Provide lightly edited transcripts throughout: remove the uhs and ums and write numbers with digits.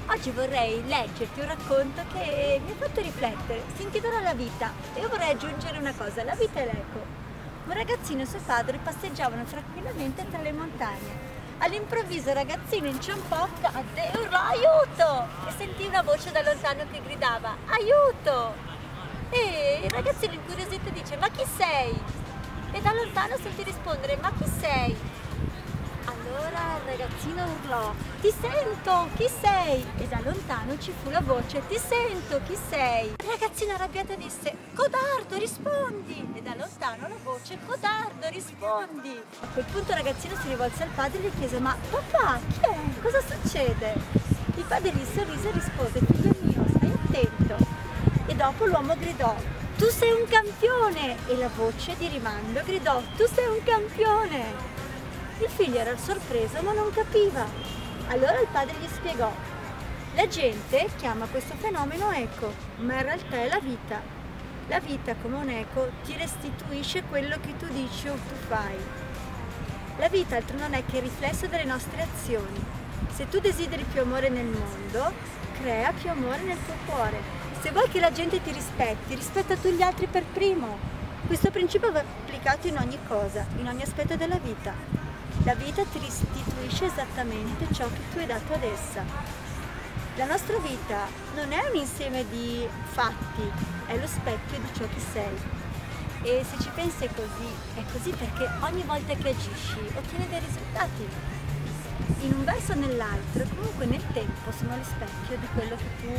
Oggi vorrei leggerti un racconto che mi ha fatto riflettere, si intitola La vita e io vorrei aggiungere una cosa, la vita è l'eco. Un ragazzino e suo padre passeggiavano tranquillamente tra le montagne. All'improvviso il ragazzino inciampò, cadde e urlò aiuto! E sentì una voce da lontano che gridava aiuto! E il ragazzino incuriosito dice ma chi sei? E da lontano sentì rispondere ma chi sei? Allora il ragazzino urlò, ti sento, chi sei? E da lontano ci fu la voce, ti sento, chi sei? Il ragazzino arrabbiato disse, codardo, rispondi! E da lontano la voce, codardo, rispondi! A quel punto il ragazzino si rivolse al padre e gli chiese, ma papà, chi è? Cosa succede? Il padre gli sorrise e rispose, figlio mio, stai attento! E dopo l'uomo gridò, tu sei un campione! E la voce di rimando gridò, tu sei un campione! Il figlio era sorpreso ma non capiva. Allora il padre gli spiegò. La gente chiama questo fenomeno eco, ma in realtà è la vita. La vita come un eco ti restituisce quello che tu dici o tu fai. La vita altro non è che il riflesso delle nostre azioni. Se tu desideri più amore nel mondo, crea più amore nel tuo cuore. Se vuoi che la gente ti rispetti, rispetta tu gli altri per primo. Questo principio va applicato in ogni cosa, in ogni aspetto della vita. La vita ti restituisce esattamente ciò che tu hai dato ad essa. La nostra vita non è un insieme di fatti, è lo specchio di ciò che sei. E se ci pensi è così perché ogni volta che agisci ottieni dei risultati. In un verso o nell'altro, comunque nel tempo sono lo specchio di quello che tu,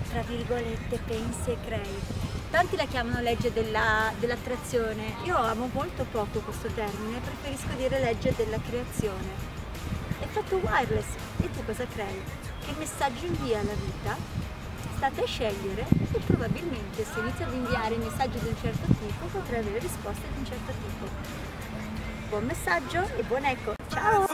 tra virgolette, pensi e crei. Tanti la chiamano legge dell'attrazione, io amo molto poco questo termine, preferisco dire legge della creazione. È fatto wireless, e tu cosa crei? Che messaggio invia alla vita? State a scegliere e probabilmente se inizi ad inviare messaggi di un certo tipo potrai avere risposte di un certo tipo. Buon messaggio e buon eco, ciao!